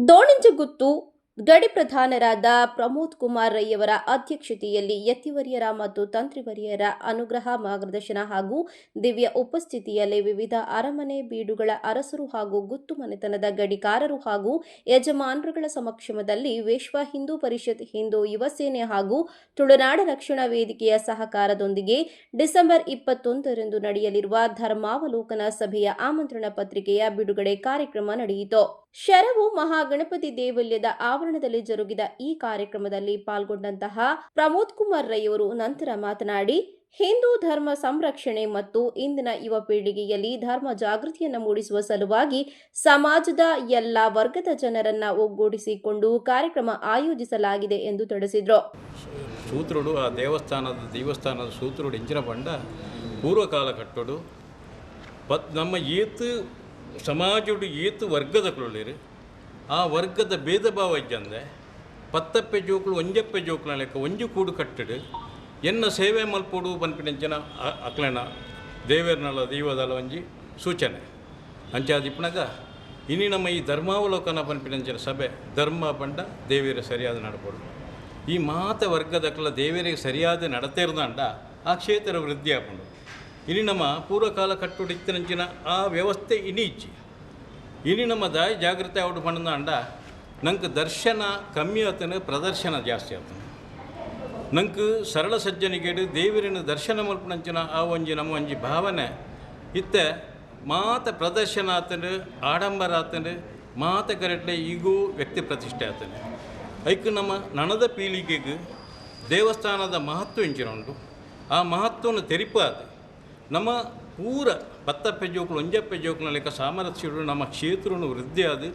ದೋಣಿಂಜಗುತ್ತು ಗಡಿ ಪ್ರಧಾನರಾದ ಪ್ರಮೋದ್ ಕುಮಾರ್ ರೈಯವರ ಅಧ್ಯಕ್ಷತೆಯಲ್ಲಿ ಯತಿವರ್ಯರ ಮತ್ತು ತಂತ್ರಿವರ್ಯರ ಅನುಗ್ರಹ ಮಾರ್ಗದರ್ಶನ ಹಾಗೂ ದಿವ್ಯ ಉಪಸ್ಥಿತಿಯಲ್ಲಿ ವಿವಿಧ ಅರಮನೆ ಬೀಡುಗಳ ಅರಸರು ಹಾಗೂ ಗುತ್ತು ಮನೆತನದ ಗಡಿಕಾರರು ಹಾಗೂ ಯಜಮಾನರುಗಳ ಸಮಕ್ಷಮದಲ್ಲಿ ವಿಶ್ವ ಹಿಂದೂ ಪರಿಷತ್, ಹಿಂದೂ ಯುವ ಸೇನೆ ಹಾಗೂ ತುಳುನಾಡ ರಕ್ಷಣಾ ವೇದಿಕೆಯ ಸಹಕಾರದೊಂದಿಗೆ ಡಿಸೆಂಬರ್ 21ರಂದು ನಡೆಯಲಿರುವ ಧರ್ಮಾವಲೋಕನ ಸಭೆಯ ಆಮಂತ್ರಣ ಪತ್ರಿಕೆಯ ಬಿಡುಗಡೆ ಕಾರ್ಯಕ್ರಮ ನಡೆಯಿತು. ಶರವು ಮಹಾಗಣಪತಿ ದೇವಾಲಯದ ಆವರಣದಲ್ಲಿ ಜರುಗಿದ ಈ ಕಾರ್ಯಕ್ರಮದಲ್ಲಿ ಪಾಲ್ಗೊಂಡಂತಹ ಪ್ರಮೋದ್ ಕುಮಾರ್ ರೈಯವರು ನಂತರ ಮಾತನಾಡಿ, ಹಿಂದೂ ಧರ್ಮ ಸಂರಕ್ಷಣೆ ಮತ್ತು ಇಂದಿನ ಯುವ ಪೀಳಿಗೆಯಲ್ಲಿ ಧರ್ಮ ಜಾಗೃತಿಯನ್ನು ಮೂಡಿಸುವ ಸಲುವಾಗಿ ಸಮಾಜದ ಎಲ್ಲ ವರ್ಗದ ಜನರನ್ನ ಒಗ್ಗೂಡಿಸಿಕೊಂಡು ಕಾರ್ಯಕ್ರಮ ಆಯೋಜಿಸಲಾಗಿದೆ ಎಂದು ತಿಳಿಸಿದರು. ಸೂತ್ರುಡು ಆ ದೇವಸ್ಥಾನದ ಸೂತ್ರುಡು ಇಂಚಿನ ಪಂಡ ಪೂರ್ವಕಾಲ ಕಟ್ಟೋಡು ನಮ್ಮ ಏತು ಸಮಾಜಡು ಏತು ವರ್ಗದ ಕುಳ್ಳಿರು ಆ ವರ್ಗದ ಭೇದ ಭಾವ ಇದ್ದಂದೆ ಪತ್ತಪ್ಪೆ ಜೋಕುಲು ಒಂಜಪ್ಪೆ ಜೋಕುಲ ಲೆಕ್ಕ ಒಂಜು ಕೂಡು ಕಟ್ಟಡು ಎನ್ನ ಸೇವೆ ಮಲ್ಪೋಡು ಪನ್ಪಿನಂಚನ ಅಕ್ಲನ ದೇವೇರ್ನಲ್ಲ ದೈವದಲ್ಲ ಒಂಜಿ ಸೂಚನೆ ಅಂಚಾದಿಪ್ಪನಾಗ ಇನ್ನು ನಮ್ಮ ಈ ಧರ್ಮಾವಲೋಕನ ಪನ್ಪಿನಂಚನ ಸಭೆ ಧರ್ಮ ಪಂಡ ದೇವೇರ ಸರಿಯಾದ ನಡಪೋಡು ಈ ಮಾತ ವರ್ಗದಕ್ಕೆಲ್ಲ ದೇವೇರಿಗೆ ಸರಿಯಾದ ನಡತೇರ್ದಂಡ ಆ ಕ್ಷೇತ್ರ ವೃದ್ಧಿ ಹಾಕೊಂಡು ಇನ್ನು ನಮ್ಮ ಪೂರ್ವಕಾಲ ಕಟ್ಟುಡಿತ್ತಿನಂಚಿನ ಆ ವ್ಯವಸ್ಥೆ ಇಚ್ಚಿ ಇನ್ನು ನಮ್ಮ ದಾಯಿ ಜಾಗೃತಿ ಔಟ್ ಪಂಡ ಅಂಡ ನಂಗೆ ದರ್ಶನ ಕಮ್ಮಿ ಆತನ ಪ್ರದರ್ಶನ ಜಾಸ್ತಿ ಆತನ ನಂಗೆ ಸರಳ ಸಜ್ಜನಿಗೇಡು ದೇವರಿನ ದರ್ಶನ ಮಲ್ಪನಂಚಿನ ಆ ಒಂಜಿ ನಮ್ಮ ಒಂಜಿ ಭಾವನೆ ಇತ್ತೆ ಮಾತ ಪ್ರದರ್ಶನ ಆತನು ಆಡಂಬರ ಆತನು ಮಾತ ಕರೆಕ್ಟೆ ಈಗೂ ವ್ಯಕ್ತಿ ಪ್ರತಿಷ್ಠೆ ಆತನು ಐಕ್ ನಮ್ಮ ನನದ ಪೀಳಿಗೆಗೆ ದೇವಸ್ಥಾನದ ಮಹತ್ವ ಇಂಚಿನ ಉಂಟು ಆ ಮಹತ್ವವನ್ನು ತೆರಿಪಾದ ನಮ್ಮ ಪೂರ ಪತ್ತಪ್ಪೆ ಜೋಕುಲು ಒಂಜಪ್ಪೆ ಜೋಕುಲ ಲೆಕ್ಕ ಸಾಮರಸ್ಯಡು ನಮ್ಮ ಕ್ಷೇತ್ರನು ವೃದ್ಧಿ ಆದು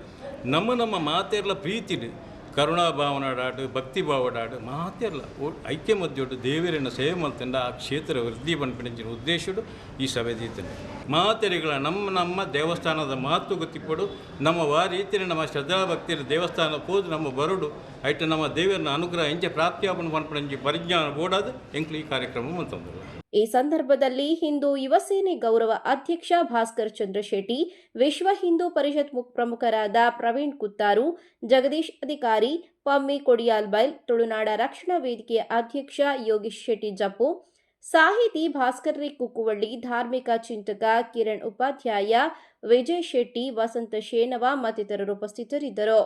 ನಮ್ಮ ಮಾತೆರ್ಲ ಪ್ರೀತಿಡು ಕರುಣಾಭಾವನಾಡಾಡು ಭಕ್ತಿ ಭಾವಡಾಡು ಮಾತೆರ್ಲ ಐಕ್ಯ ಮಧ್ಯೊಡು ದೇವರಿನ ಸೇವೆ ಮಲ್ತಂಡ ಆ ಕ್ಷೇತ್ರ ವೃದ್ಧಿ ಪನ್ಪಿನ ಉದ್ದೇಶಡು ಈ ಸಭೆ ದೀತನೆ ಮಾತೆರಿಗಳ ನಮ್ಮ ದೇವಸ್ಥಾನದ ಮಹತ್ವ ಗೊತ್ತಿಪ್ಪಡು ನಮ್ಮ ರೀತಿಯ ನಮ್ಮ ಶ್ರದ್ಧಾಭಕ್ತಿಯ ದೇವಸ್ಥಾನಕ್ಕೆ ಹೋದು ನಮ್ಮ ಬರುಡು ಐಟ ನಮ್ಮ ದೇವರನ ಅನುಗ್ರಹ ಎಂಚೆ ಪ್ರಾಪ್ತಿಯಾಪನ ಪನ್ಪಣಂಜಿ ಪರಿಜ್ಞಾನ ಬೋಡಾದು ಎಂಕ್ಲು ಈ ಕಾರ್ಯಕ್ರಮ ಮಂತಂದರು. ಈ ಸಂದರ್ಭದಲ್ಲಿ ಹಿಂದೂ ಯುವ ಸೇನೆ ಗೌರವ ಅಧ್ಯಕ್ಷ ಭಾಸ್ಕರ್ ಚಂದ್ರ ಶೆಟ್ಟಿ, ವಿಶ್ವ ಹಿಂದೂ ಪರಿಷತ್ ಪ್ರಮುಖರಾದ ಪ್ರವೀಣ್ ಕುತ್ತಾರು, ಜಗದೀಶ್ ಅಧಿಕಾರಿ, ಪಮ್ಮಿ ಕೊಡಿಯಾಲ್ಬೈಲ್, ತುಳುನಾಡ ರಕ್ಷಣಾ ವೇದಿಕೆಯ ಅಧ್ಯಕ್ಷ ಯೋಗೀಶ್ ಶೆಟ್ಟಿ ಜಪ್ಪು, ಸಾಹಿತಿ ಭಾಸ್ಕರ್ ರೈ ಕುಕ್ಕುವಳ್ಳಿ, ಧಾರ್ಮಿಕ ಚಿಂತಕ ಕಿರಣ್ ಉಪಾಧ್ಯಾಯ, ವಿಜಯ್ ಶೆಟ್ಟಿ, ವಸಂತ ಶೇನವ ಮತ್ತಿತರರು ಉಪಸ್ಥಿತರಿದ್ದರು.